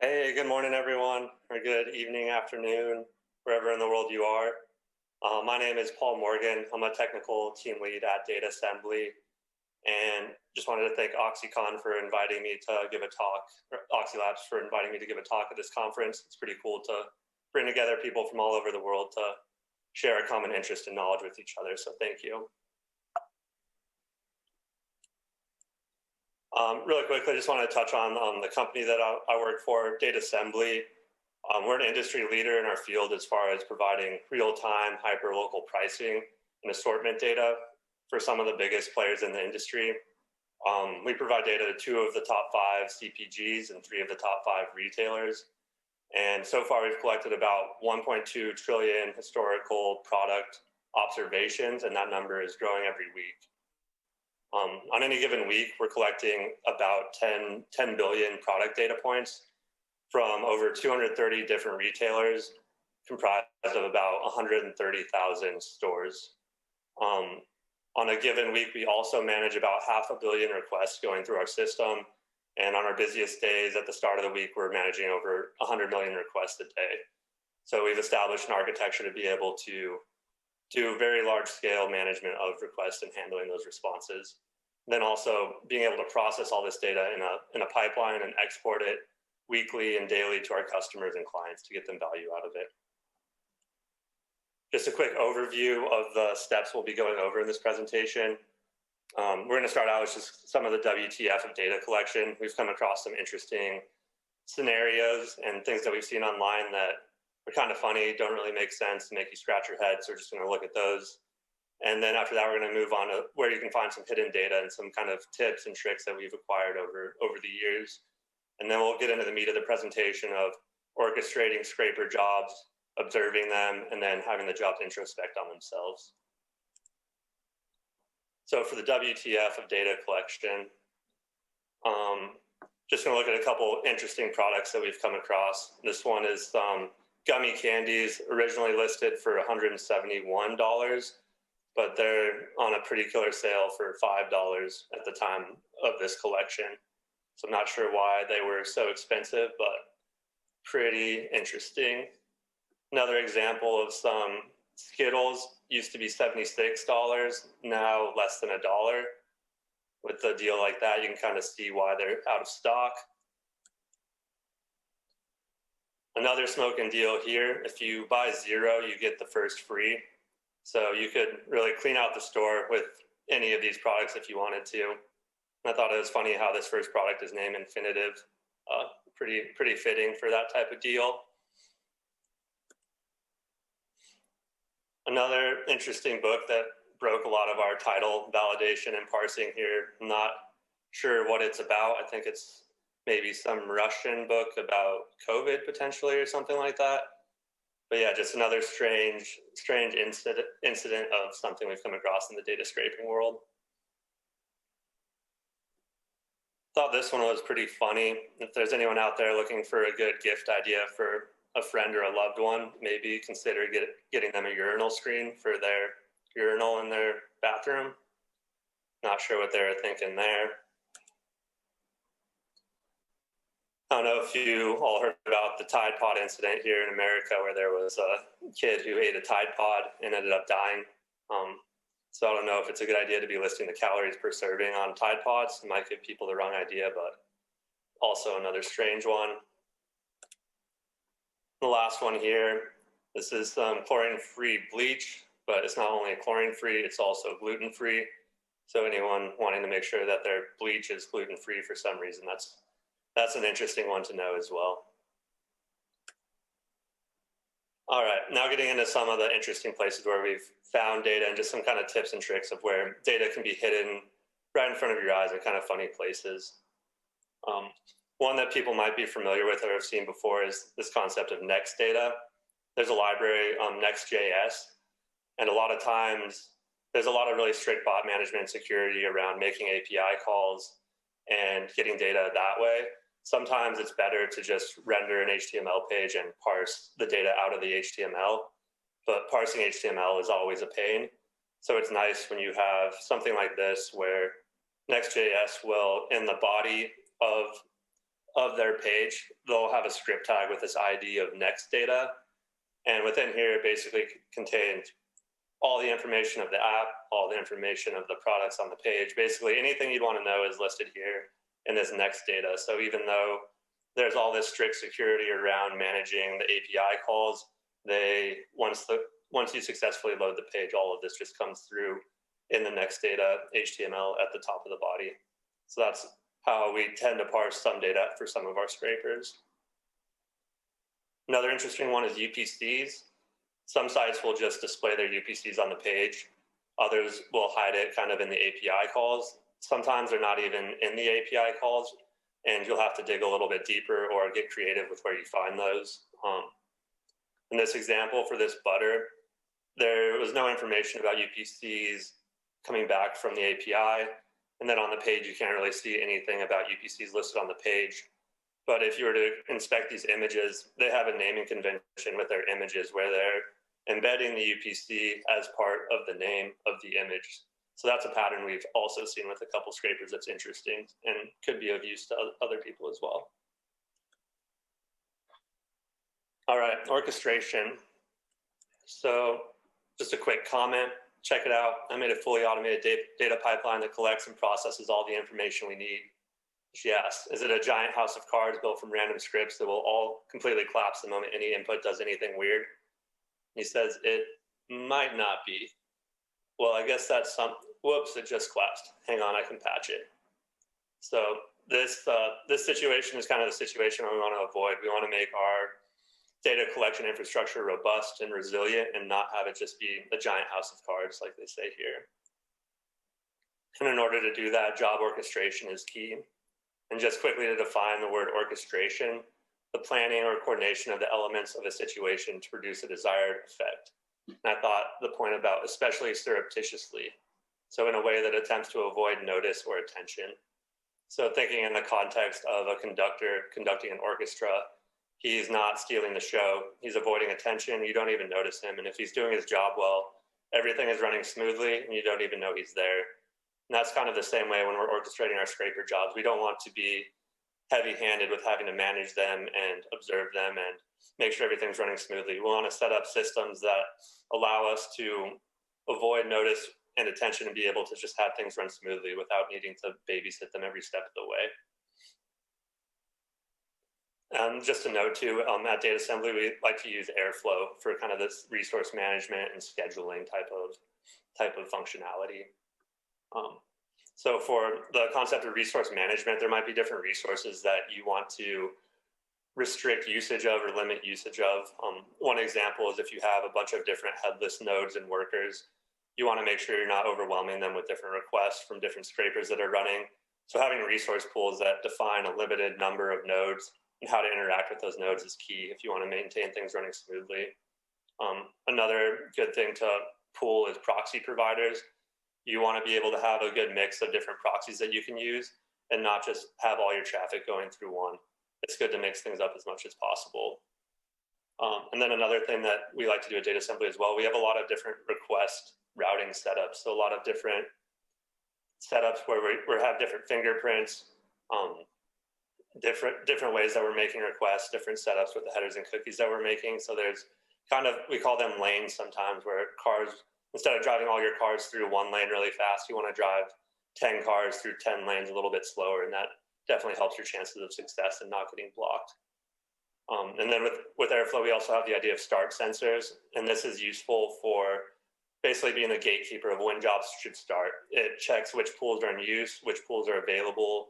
Hey, good morning, everyone, or good evening, afternoon, wherever in the world you are. My name is Paul Morgan. I'm a technical team lead at Datasembly, and just wanted to thank OxyCon for inviting me to give a talk, or OxyLabs for inviting me to give a talk at this conference. It's pretty cool to bring together people from all over the world to share a common interest and knowledge with each other, so thank you. Really quickly, I just want to touch on the company that I work for, Datasembly. We're an industry leader in our field as far as providing real-time hyperlocal pricing and assortment data for some of the biggest players in the industry. We provide data to 2 of the top 5 CPGs and 3 of the top 5 retailers. And so far, we've collected about 1.2 trillion historical product observations, and that number is growing every week. On any given week, we're collecting about 10 billion product data points from over 230 different retailers, comprised of about 130,000 stores. On a given week, we also manage about 500 million requests going through our system. And on our busiest days at the start of the week, we're managing over 100 million requests a day. So we've established an architecture to be able to do very large scale management of requests and handling those responses. Then also being able to process all this data in a pipeline and export it weekly and daily to our customers and clients to get them value out of it. Just a quick overview of the steps we'll be going over in this presentation. We're going to start out with just some of the WTF of data collection. We've come across some interesting scenarios and things that we've seen online that are kind of funny, don't really make sense, make you scratch your head. So we're just going to look at those. And then after that, we're going to move on to where you can find some hidden data and some kind of tips and tricks that we've acquired over the years. And then we'll get into the meat of the presentation of orchestrating scraper jobs, observing them, and then having the jobs introspect on themselves. So for the WTF of data collection, just going to look at a couple interesting products that we've come across. This one is gummy candies, originally listed for $171, but they're on a pretty killer sale for $5 at the time of this collection. So I'm not sure why they were so expensive, but pretty interesting. Another example of some Skittles used to be $76, now less than $1. With a deal like that, you can kind of see why they're out of stock. Another smoking deal here, if you buy 0, you get the first free. So you could really clean out the store with any of these products if you wanted to. And I thought it was funny how this first product is named Infinitive. Pretty fitting for that type of deal. Another interesting book that broke a lot of our title validation and parsing here. I'm not sure what it's about. I think it's maybe some Russian book about COVID potentially or something like that. But yeah, just another strange incident of something we've come across in the data scraping world. Thought this one was pretty funny. If there's anyone out there looking for a good gift idea for a friend or a loved one, maybe consider getting them a urinal screen for their urinal in their bathroom. Not sure what they were thinking there. I don't know if you all heard about the Tide Pod incident here in America, where there was a kid who ate a Tide Pod and ended up dying. So I don't know if it's a good idea to be listing the calories per serving on Tide Pods. It might give people the wrong idea, but also another strange one. The last one here, this is chlorine-free bleach, but it's not only chlorine-free, it's also gluten-free. So anyone wanting to make sure that their bleach is gluten-free for some reason, that's an interesting one to know as well. All right, now getting into some of the interesting places where we've found data and just some kind of tips and tricks of where data can be hidden right in front of your eyes in kind of funny places. One that people might be familiar with or have seen before is this concept of Next data. There's a library, Next.js, and a lot of times there's a lot of really strict bot management security around making API calls and getting data that way. Sometimes it's better to just render an HTML page and parse the data out of the HTML, but parsing HTML is always a pain. So it's nice when you have something like this where Next.js will, in the body of of their page, they'll have a script tag with this ID of next data. And within here, it basically contains all the information of the app, all the information of the products on the page. Basically, anything you'd want to know is listed here in this next data. So even though there's all this strict security around managing the API calls, once you successfully load the page, all of this just comes through in the next data HTML at the top of the body. So that's how we tend to parse some data for some of our scrapers. Another interesting one is UPCs. Some sites will just display their UPCs on the page. Others will hide it kind of in the API calls. Sometimes they're not even in the API calls, and you'll have to dig a little bit deeper or get creative with where you find those. In this example for this butter, there was no information about UPCs coming back from the API. And then on the page, you can't really see anything about UPCs listed on the page. But if you were to inspect these images, they have a naming convention with their images where they're embedding the UPC as part of the name of the image. So that's a pattern we've also seen with a couple scrapers that's interesting and could be of use to other people as well. All right, orchestration. So just a quick comment, check it out. I made a fully automated data pipeline that collects and processes all the information we need. She asked, is it a giant house of cards built from random scripts that will all completely collapse the moment any input does anything weird? He says, it might not be. Well, I guess that's some, whoops, it just collapsed. Hang on, I can patch it. So this situation is kind of the situation we want to avoid. We want to make our data collection infrastructure robust and resilient and not have it just be a giant house of cards like they say here. And in order to do that, job orchestration is key. And just quickly to define the word orchestration, the planning or coordination of the elements of a situation to produce a desired effect. And I thought the point about especially surreptitiously, so in a way that attempts to avoid notice or attention. So thinking in the context of a conductor conducting an orchestra, he's not stealing the show, he's avoiding attention, you don't even notice him. And if he's doing his job well, everything is running smoothly and you don't even know he's there. And that's kind of the same way when we're orchestrating our scraper jobs. We don't want to be heavy-handed with having to manage them and observe them and make sure everything's running smoothly. We want to set up systems that allow us to avoid notice and attention and be able to just have things run smoothly without needing to babysit them every step of the way. Just a note too, at Datasembly, we like to use Airflow for kind of this resource management and scheduling type of functionality. So for the concept of resource management, there might be different resources that you want to restrict usage of or limit usage of. One example is if you have a bunch of different headless nodes and workers, you want to make sure you're not overwhelming them with different requests from different scrapers that are running. So having resource pools that define a limited number of nodes and how to interact with those nodes is key if you want to maintain things running smoothly. Another good thing to pool is proxy providers. You want to be able to have a good mix of different proxies that you can use and not just have all your traffic going through one. It's good to mix things up as much as possible. And then another thing that we like to do at Datasembly as well, we have a lot of different request routing setups. So a lot of different setups where we have different fingerprints, different ways that we're making requests, different setups with the headers and cookies that we're making. So there's kind of, we call them lanes sometimes, where cars, instead of driving all your cars through one lane really fast, you want to drive 10 cars through 10 lanes a little bit slower, and that definitely helps your chances of success and not getting blocked. And then with Airflow, we also have the idea of start sensors, and this is useful for basically being the gatekeeper of when jobs should start. It checks which pools are in use, which pools are available,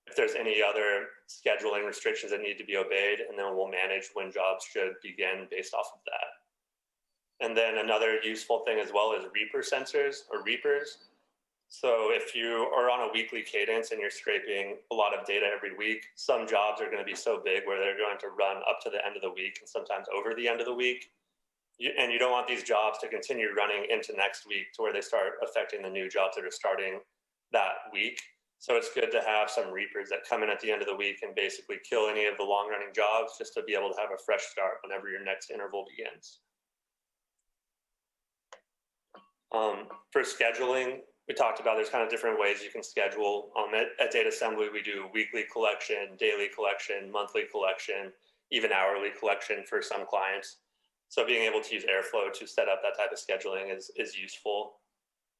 if there's any other scheduling restrictions that need to be obeyed, and then we'll manage when jobs should begin based off of that. And then another useful thing as well is Reaper sensors or Reapers. So if you are on a weekly cadence and you're scraping a lot of data every week, some jobs are going to be so big where they're going to run up to the end of the week and sometimes over the end of the week. And you don't want these jobs to continue running into next week to where they start affecting the new jobs that are starting that week. So it's good to have some Reapers that come in at the end of the week and basically kill any of the long-running jobs just to be able to have a fresh start whenever your next interval begins. For scheduling, we talked about there's kind of different ways you can schedule. At Datasembly, we do weekly collection, daily collection, monthly collection, even hourly collection for some clients. So being able to use Airflow to set up that type of scheduling is useful.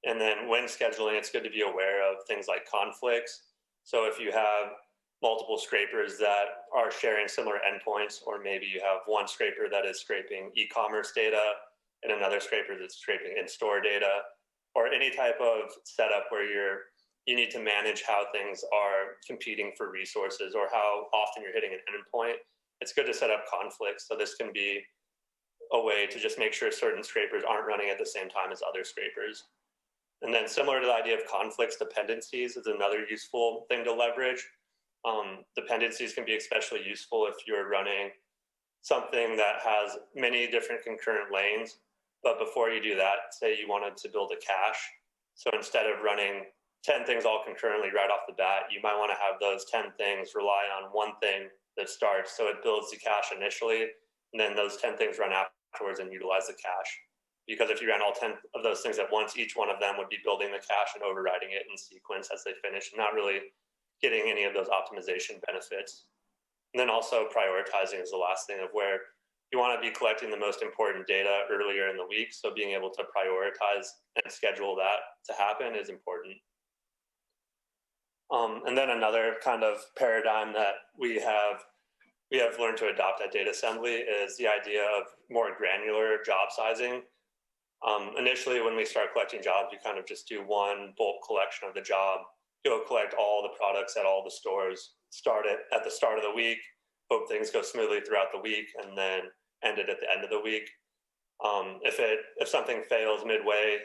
And then when scheduling, it's good to be aware of things like conflicts. So if you have multiple scrapers that are sharing similar endpoints, or maybe you have one scraper that is scraping e-commerce data and another scraper that's scraping in-store data, or any type of setup where you need to manage how things are competing for resources or how often you're hitting an endpoint, it's good to set up conflicts. So this can be a way to just make sure certain scrapers aren't running at the same time as other scrapers. And then similar to the idea of conflicts, dependencies is another useful thing to leverage. Dependencies can be especially useful if you're running something that has many different concurrent lanes. But before you do that, say you wanted to build a cache. So instead of running 10 things all concurrently right off the bat, you might want to have those 10 things rely on one thing that starts. So it builds the cache initially, and then those 10 things run afterwards and utilize the cache. Because if you ran all 10 of those things at once, each one of them would be building the cache and overriding it in sequence as they finish, and not really getting any of those optimization benefits. And then also prioritizing is the last thing, of where you want to be collecting the most important data earlier in the week. So being able to prioritize and schedule that to happen is important. And then another kind of paradigm that we have learned to adopt at Datasembly is the idea of more granular job sizing. Initially, when we start collecting jobs, you kind of just do one bulk collection of the job. Go collect all the products at all the stores, start it at the start of the week, hope things go smoothly throughout the week, and then end it at the end of the week. If something fails midway,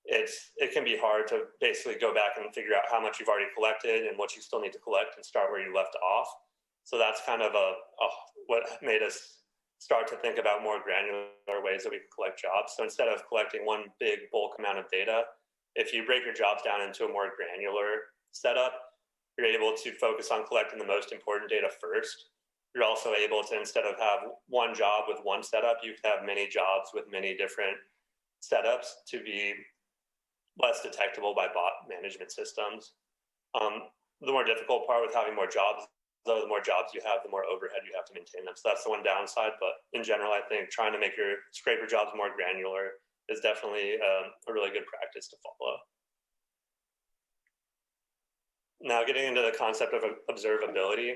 it can be hard to basically go back and figure out how much you've already collected and what you still need to collect and start where you left off. So that's kind of what made us start to think about more granular ways that we can collect jobs. So instead of collecting one big bulk amount of data, if you break your jobs down into a more granular setup, you're able to focus on collecting the most important data first. You're also able to, instead of have one job with one setup, you can have many jobs with many different setups to be less detectable by bot management systems. The more difficult part with having more jobs, though, the more jobs you have, the more overhead you have to maintain them. So that's the one downside. But in general, I think trying to make your scraper jobs more granular is definitely a really good practice to follow. Now, getting into the concept of observability,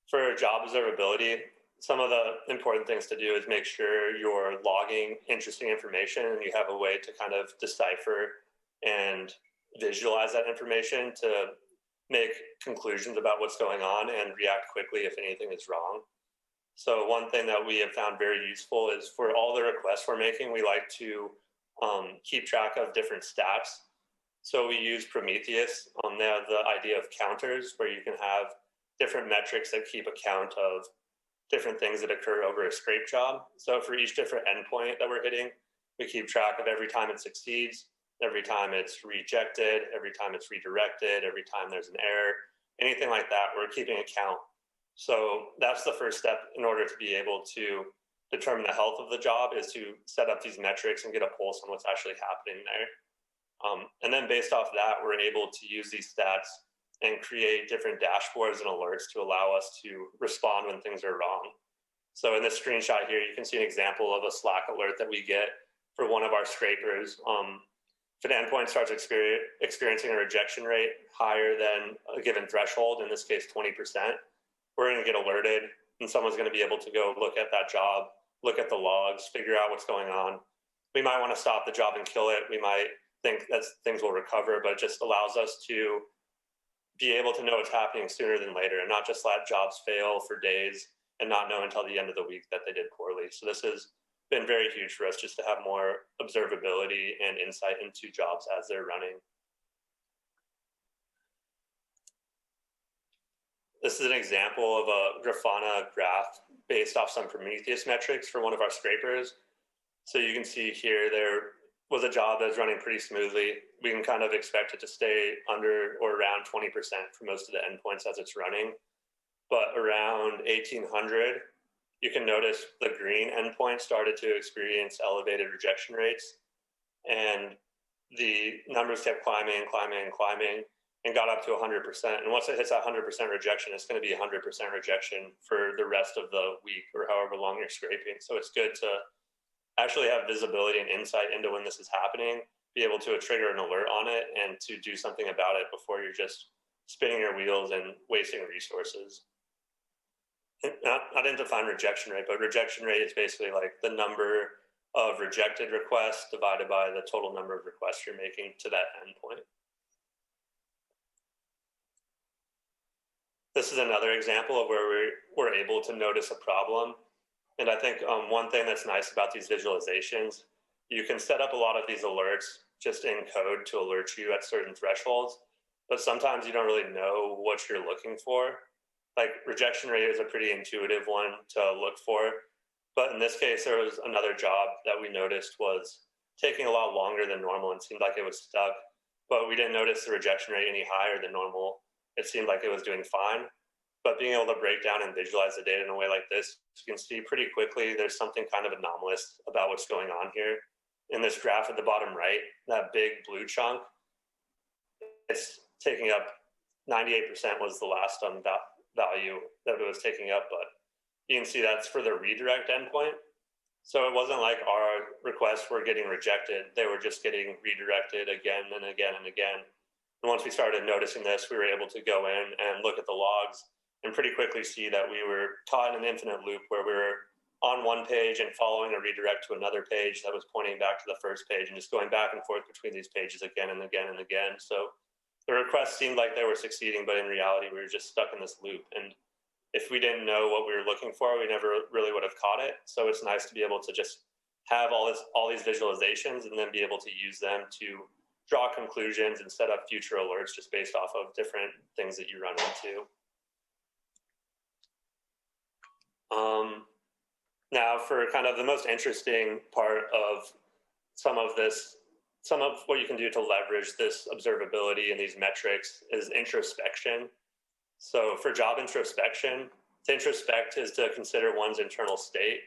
for job observability, some of the important things to do is make sure you're logging interesting information and you have a way to kind of decipher and visualize that information to make conclusions about what's going on and react quickly if anything is wrong. So one thing that we have found very useful is for all the requests we're making, we like to keep track of different stats. So we use Prometheus. They have the idea of counters, where you can have different metrics that keep account of different things that occur over a scrape job. So for each different endpoint that we're hitting, we keep track of every time it succeeds, every time it's rejected, every time it's redirected, every time there's an error, anything like that, we're keeping account. So that's the first step in order to be able to determine the health of the job, is to set up these metrics and get a pulse on what's actually happening there. And then based off that, we're able to use these stats and create different dashboards and alerts to allow us to respond when things are wrong. So in this screenshot here, you can see an example of a Slack alert that we get for one of our scrapers. If an endpoint starts experiencing a rejection rate higher than a given threshold, in this case 20%, we're going to get alerted, and someone's going to be able to go look at that job, look at the logs, figure out what's going on. We might want to stop the job and kill it. We might think that things will recover, but it just allows us to be able to know what's happening sooner than later, and not just let jobs fail for days and not know until the end of the week that they did poorly. So this has been very huge for us, just to have more observability and insight into jobs as they're running. This is an example of a Grafana graph based off some Prometheus metrics for one of our scrapers. So you can see here there was a job that was running pretty smoothly. We can kind of expect it to stay under or around 20% for most of the endpoints as it's running. But around 1800, you can notice the green endpoint started to experience elevated rejection rates. and the numbers kept climbing and climbing and climbing and got up to 100%. And once it hits that 100% rejection, it's going to be 100% rejection for the rest of the week or however long you're scraping. So it's good to actually have visibility and insight into when this is happening, be able to trigger an alert on it and to do something about it before you're just spinning your wheels and wasting resources. I didn't define rejection rate, but rejection rate is basically like the number of rejected requests divided by the total number of requests you're making to that endpoint. This is another example of where we're able to notice a problem. And I think one thing that's nice about these visualizations, you can set up a lot of these alerts just in code to alert you at certain thresholds, but sometimes you don't really know what you're looking for. Like rejection rate is a pretty intuitive one to look for. But in this case, there was another job that we noticed was taking a lot longer than normal and seemed like it was stuck, but we didn't notice the rejection rate any higher than normal. It seemed like it was doing fine. But being able to break down and visualize the data in a way like this, you can see pretty quickly there's something kind of anomalous about what's going on here. In this graph at the bottom right, that big blue chunk, it's taking up 98% was the last value that it was taking up, but you can see that's for the redirect endpoint. So it wasn't like our requests were getting rejected. They were just getting redirected again and again and again. And once we started noticing this, we were able to go in and look at the logs and pretty quickly see that we were caught in an infinite loop where we were on one page and following a redirect to another page that was pointing back to the first page and just going back and forth between these pages again and again and again. So the requests seemed like they were succeeding, but in reality, we were just stuck in this loop. And if we didn't know what we were looking for, we never really would have caught it. So it's nice to be able to just have all these visualizations and then be able to use them to draw conclusions and set up future alerts just based off of different things that you run into. Now for kind of the most interesting part of some of what you can do to leverage this observability and these metrics is introspection. So for job introspection, to introspect is to consider one's internal state.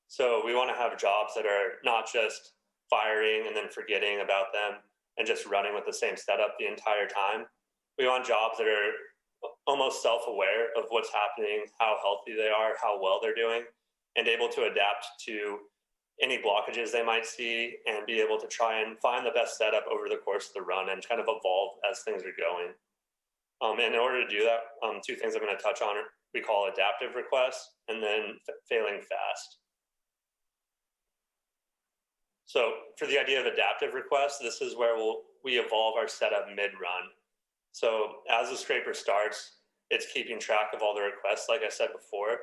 So we want to have jobs that are not just firing and then forgetting about them and just running with the same setup the entire time. We want jobs that are almost self-aware of what's happening, how healthy they are, how well they're doing, and able to adapt to any blockages they might see and be able to try and find the best setup over the course of the run and kind of evolve as things are going. And in order to do that, two things I'm going to touch on we call adaptive requests and then failing fast. So for the idea of adaptive requests, this is where we evolve our setup mid-run. So as the scraper starts, it's keeping track of all the requests, like I said before.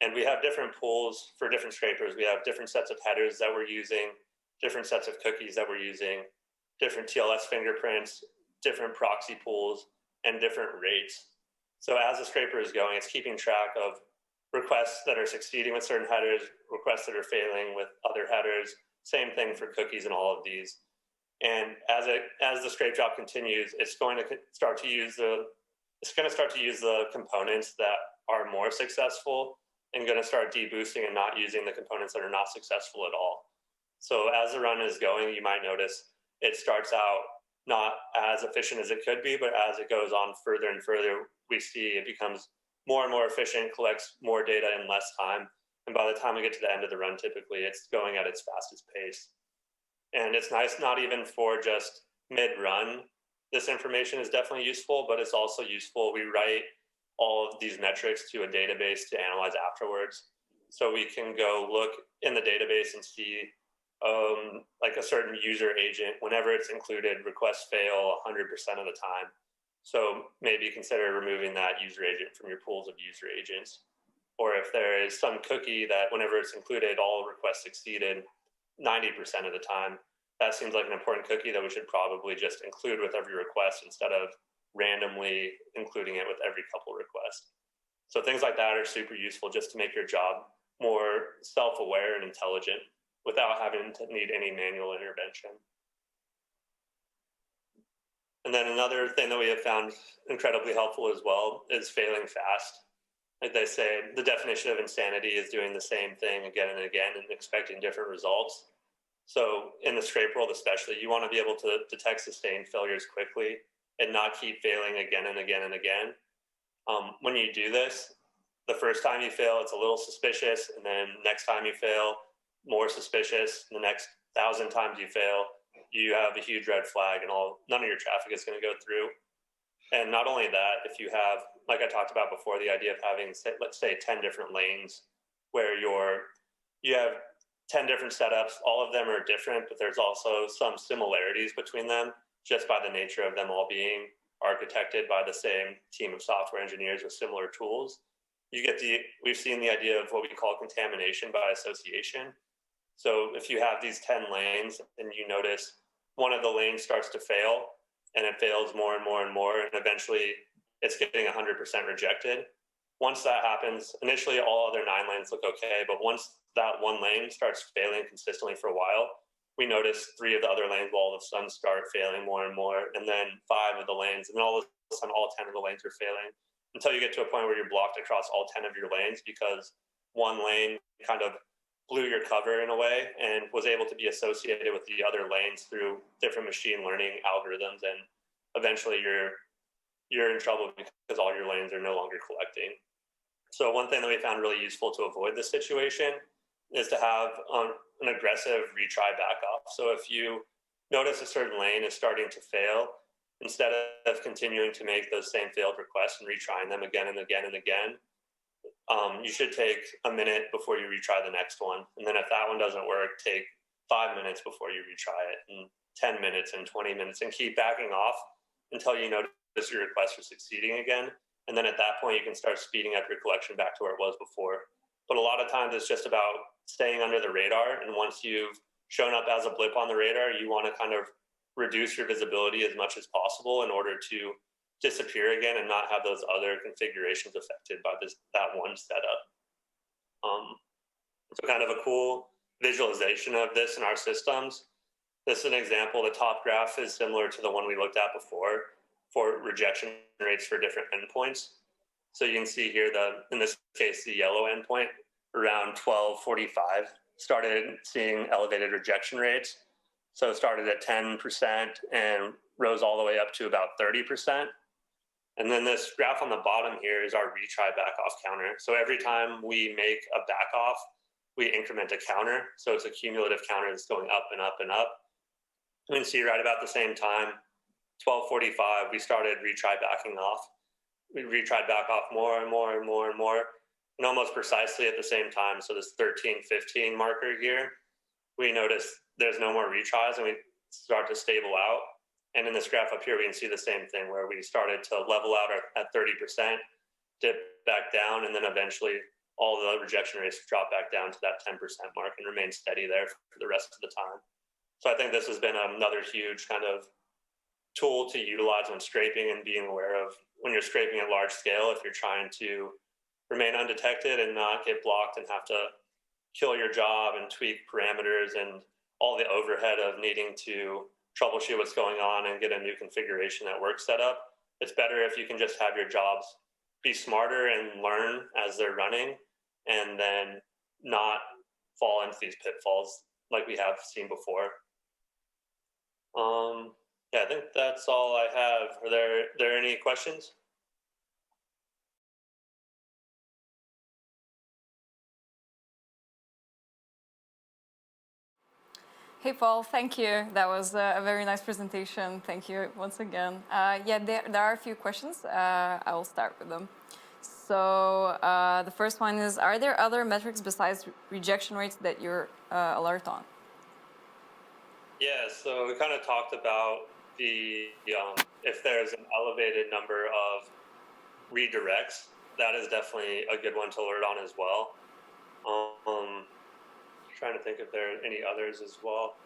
And we have different pools for different scrapers. We have different sets of headers that we're using, different sets of cookies that we're using, different TLS fingerprints, different proxy pools, and different rates. So as the scraper is going, it's keeping track of requests that are succeeding with certain headers, requests that are failing with other headers, same thing for cookies and all of these. And as the scrape job continues, it's going to start to use the components that are more successful and going to start deboosting and not using the components that are not successful at all. So as the run is going, you might notice it starts out not as efficient as it could be, but as it goes on further and further, we see it becomes more and more efficient, collects more data in less time. And by the time we get to the end of the run, typically it's going at its fastest pace. And it's nice not even for just mid-run. This information is definitely useful, but it's also useful. We write all of these metrics to a database to analyze afterwards. So we can go look in the database and see like a certain user agent, whenever it's included, requests fail 100% of the time. So maybe consider removing that user agent from your pools of user agents. Or if there is some cookie that whenever it's included, all requests succeeded 90% of the time, that seems like an important cookie that we should probably just include with every request instead of randomly including it with every couple requests. So things like that are super useful just to make your job more self-aware and intelligent without having to need any manual intervention. And then another thing that we have found incredibly helpful as well is failing fast. Like they say, the definition of insanity is doing the same thing again and again and expecting different results. So in the scrape world especially, you want to be able to detect sustained failures quickly and not keep failing again and again and again. When you do this, the first time you fail, it's a little suspicious, and then next time you fail, more suspicious. And the next 1,000 times you fail, you have a huge red flag, and none of your traffic is going to go through. And not only that, if you have, like I talked about before, the idea of having, let's say, 10 different lanes where you have 10 different setups, all of them are different, but there's also some similarities between them just by the nature of them all being architected by the same team of software engineers with similar tools. We've seen the idea of what we call contamination by association. So if you have these 10 lanes and you notice one of the lanes starts to fail, and it fails more and more and more, and eventually it's getting 100% rejected. Once that happens, initially all other 9 lanes look okay, but once that one lane starts failing consistently for a while, we notice 3 of the other lanes will all of a sudden start failing more and more, and then 5 of the lanes, and then all of a sudden all 10 of the lanes are failing, until you get to a point where you're blocked across all 10 of your lanes because one lane kind of blew your cover in a way and was able to be associated with the other lanes through different machine learning algorithms, and eventually you're in trouble because all your lanes are no longer collecting. So one thing that we found really useful to avoid this situation is to have an aggressive retry backoff. So if you notice a certain lane is starting to fail, instead of continuing to make those same failed requests and retrying them again and again and again, you should take a minute before you retry the next one. And then if that one doesn't work, take 5 minutes before you retry it, and 10 minutes and 20 minutes, and keep backing off until you notice your requests are succeeding again. And then at that point, you can start speeding up your collection back to where it was before. But a lot of times it's just about staying under the radar. And once you've shown up as a blip on the radar, you want to kind of reduce your visibility as much as possible in order to disappear again and not have those other configurations affected by that one setup. So kind of a cool visualization of this in our systems. This is an example. The top graph is similar to the one we looked at before for rejection rates for different endpoints. So you can see here, in this case, the yellow endpoint around 12:45 started seeing elevated rejection rates. So it started at 10% and rose all the way up to about 30%. And then this graph on the bottom here is our retry backoff counter. So every time we make a backoff, we increment a counter. So it's a cumulative counter that's going up and up and up. You can see right about the same time, 12:45, we started retry backing off. We retried back off more and more and more and more, and almost precisely at the same time. So this 13:15 marker here, we notice there's no more retries, and we start to stable out. And in this graph up here, we can see the same thing where we started to level out at 30%, dip back down, and then eventually all the rejection rates drop back down to that 10% mark and remain steady there for the rest of the time. So I think this has been another huge kind of tool to utilize when scraping and being aware of when you're scraping at large scale, if you're trying to remain undetected and not get blocked and have to kill your job and tweak parameters and all the overhead of needing to troubleshoot what's going on and get a new configuration that works set up. It's better if you can just have your jobs be smarter and learn as they're running, and then not fall into these pitfalls like we have seen before. Yeah, I think that's all I have. Are there any questions? Hey, Paul, thank you. That was a very nice presentation. Thank you once again. Yeah, there are a few questions. I will start with them. So the first one is, are there other metrics besides rejection rates that you're alert on? Yeah, so we kind of talked about if there's an elevated number of redirects, that is definitely a good one to alert on as well. Trying to think if there are any others as well.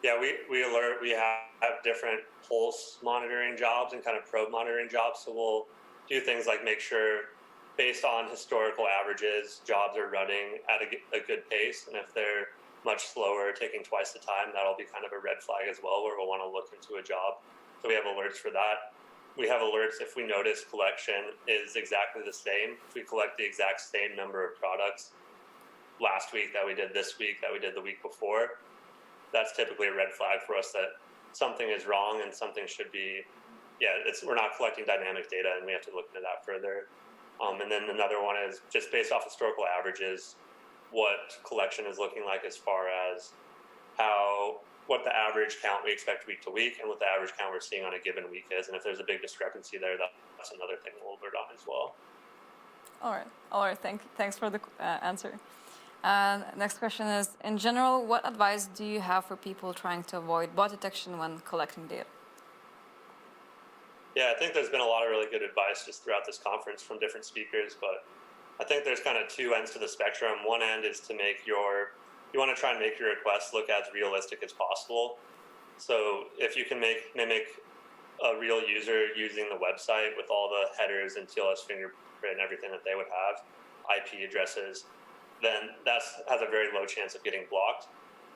Yeah, we have different pulse monitoring jobs and kind of probe monitoring jobs. So we'll do things like make sure, based on historical averages, jobs are running at a good pace. And if they're much slower, taking twice the time, that'll be kind of a red flag as well, where we'll want to look into a job. So we have alerts for that. We have alerts if we notice collection is exactly the same. If we collect the exact same number of products last week that we did this week, that we did the week before, that's typically a red flag for us that something is wrong and something should be, we're not collecting dynamic data and we have to look into that further. And then another one is just based off historical averages, what collection is looking like as far as what the average count we expect week to week and what the average count we're seeing on a given week is. And if there's a big discrepancy there, that's another thing we'll alert on as well. All right. Thanks for the answer. Next question is, in general, what advice do you have for people trying to avoid bot detection when collecting data? Yeah, I think there's been a lot of really good advice just throughout this conference from different speakers, but I think there's kind of two ends to the spectrum. One end is to you want to try and make your requests look as realistic as possible. So if you can mimic a real user using the website with all the headers and TLS fingerprint and everything that they would have, IP addresses, then that has a very low chance of getting blocked.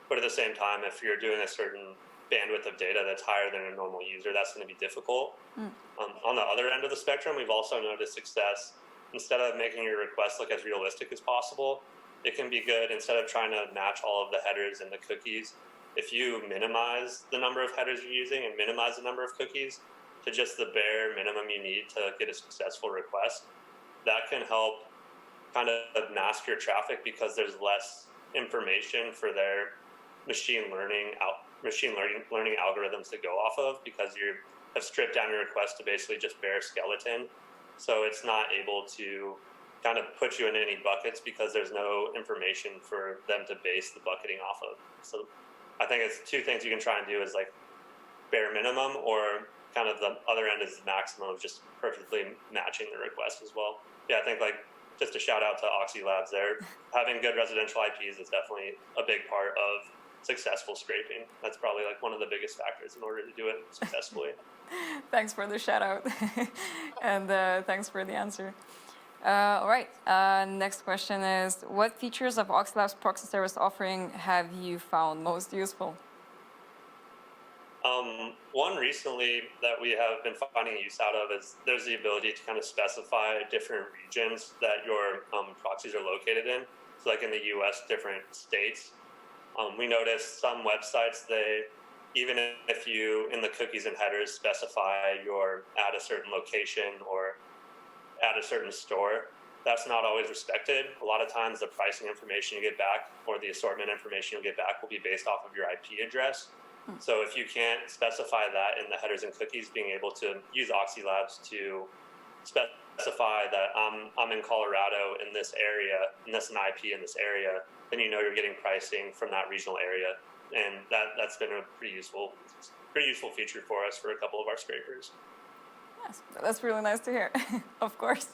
But at the same time, if you're doing a certain bandwidth of data that's higher than a normal user, that's going to be difficult. On the other end of the spectrum, we've also noticed success. Instead of making your requests look as realistic as possible, it can be good, instead of trying to match all of the headers and the cookies, if you minimize the number of headers you're using and minimize the number of cookies to just the bare minimum you need to get a successful request, that can help kind of mask your traffic because there's less information for their machine learning algorithms to go off of, because you have stripped down your request to basically just bare skeleton. So it's not able to kind of put you in any buckets because there's no information for them to base the bucketing off of. So I think it's two things you can try and do is like bare minimum, or kind of the other end is the maximum of just perfectly matching the request as well. Yeah, I think like just a shout out to Oxy Labs there. Having good residential IPs is definitely a big part of successful scraping. That's probably like one of the biggest factors in order to do it successfully. Thanks for the shout out and thanks for the answer. All right, next question is, what features of OxyLab's proxy service offering have you found most useful? One recently that we have been finding use out of is there's the ability to kind of specify different regions that your proxies are located in. So like in the US, different states. We noticed some websites, even if you, in the cookies and headers, specify you're at a certain location or at a certain store, that's not always respected. A lot of times the pricing information you get back or the assortment information you'll get back will be based off of your IP address. So if you can't specify that in the headers and cookies, being able to use Oxy Labs to specify that I'm in Colorado in this area, and that's an IP in this area, then you know you're getting pricing from that regional area. And that's been a pretty useful feature for us for a couple of our scrapers. Yes, that's really nice to hear. Of course,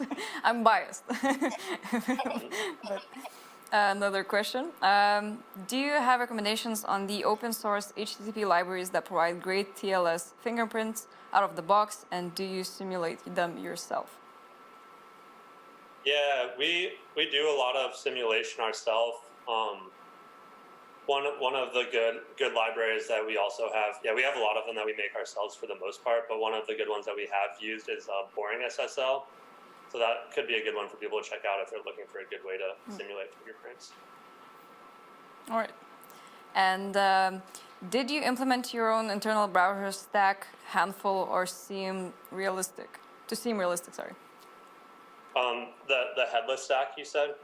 I'm biased. But, another question. Do you have recommendations on the open source HTTP libraries that provide great TLS fingerprints out of the box, and do you simulate them yourself? Yeah, we do a lot of simulation ourselves. One of the good libraries that we also have, we have a lot of them that we make ourselves for the most part, but one of the good ones that we have used is boring SSL. So that could be a good one for people to check out if they're looking for a good way to simulate fingerprints. All right. And did you implement your own internal browser stack, handful, or seem realistic? Sorry. The headless stack, you said?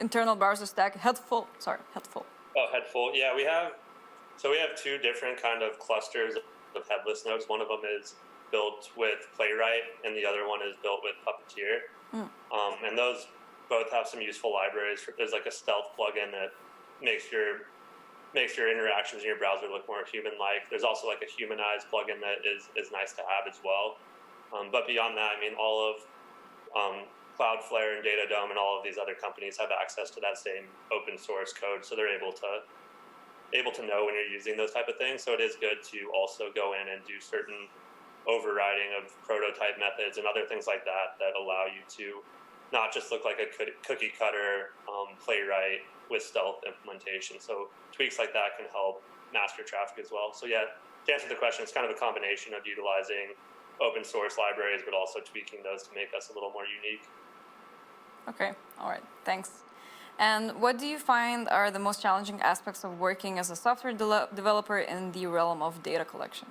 Internal browser stack, headful. Oh, headful. Yeah, we have two different kind of clusters of headless nodes. One of them is built with Playwright, and the other one is built with Puppeteer. And those both have some useful libraries. There's like a stealth plugin that makes your interactions in your browser look more human-like. There's also like a humanized plugin that is nice to have as well. But beyond that, I mean, all of Cloudflare and Datadome and all of these other companies have access to that same open source code, so they're able to know when you're using those type of things. So it is good to also go in and do certain overriding of prototype methods and other things like that allow you to not just look like a cookie cutter Playwright with stealth implementation. So tweaks like that can help mask your traffic as well. So yeah, to answer the question, it's kind of a combination of utilizing open source libraries, but also tweaking those to make us a little more unique. Okay, all right, thanks. And what do you find are the most challenging aspects of working as a software developer in the realm of data collection?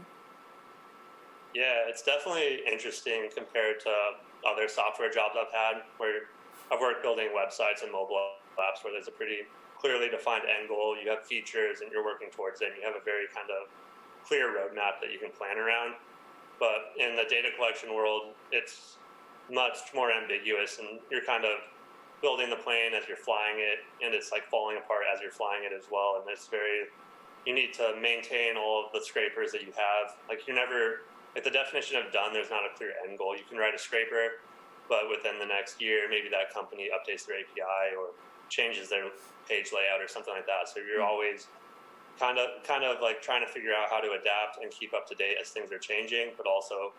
Yeah, it's definitely interesting compared to other software jobs I've had, where I've worked building websites and mobile apps where there's a pretty clearly defined end goal. You have features and you're working towards it. And you have a very kind of clear roadmap that you can plan around. But in the data collection world, it's much more ambiguous, and you're kind of building the plane as you're flying it, and it's like falling apart as you're flying it as well. And you need to maintain all of the scrapers that you have. Like like the definition of done, there's not a clear end goal. You can write a scraper, but within the next year, maybe that company updates their API or changes their page layout or something like that. So you're always kind of like trying to figure out how to adapt and keep up to date as things are changing, but also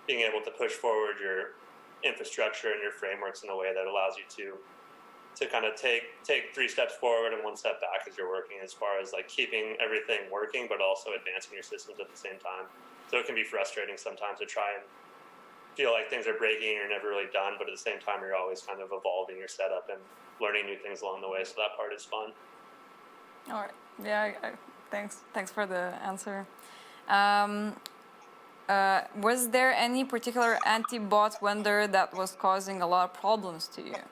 being able to push forward your infrastructure and your frameworks in a way that allows you to kind of take 3 steps forward and 1 step back as you're working, as far as like keeping everything working, but also advancing your systems at the same time. So it can be frustrating sometimes to try and feel like things are breaking and you're never really done, but at the same time, you're always kind of evolving your setup and learning new things along the way. So that part is fun. All right. Yeah, thanks for the answer. Was there any particular anti-bot vendor that was causing a lot of problems to you?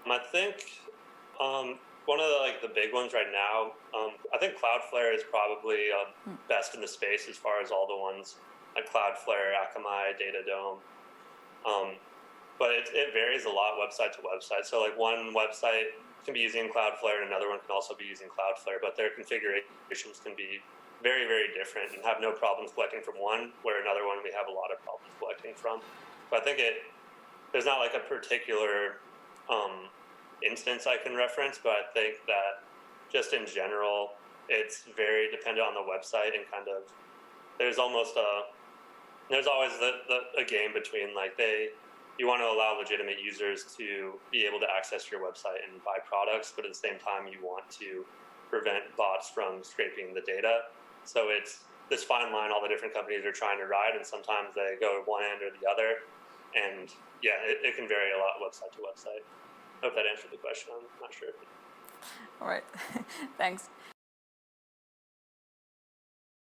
I think one of the big ones right now, I think Cloudflare is probably best in the space as far as all the ones like Cloudflare, Akamai, Datadome. But it varies a lot website to website. So like one website can be using Cloudflare and another one can also be using Cloudflare, but their configurations can be very, very different and have no problems collecting from one, where another one we have a lot of problems collecting from. So I think there's not like a particular instance I can reference, but I think that just in general, it's very dependent on the website, and kind of there's always a game between like you want to allow legitimate users to be able to access your website and buy products, but at the same time you want to prevent bots from scraping the data. So it's this fine line all the different companies are trying to ride, and sometimes they go one end or the other. And yeah, it can vary a lot website to website. I hope that answered the question. I'm not sure. All right, thanks.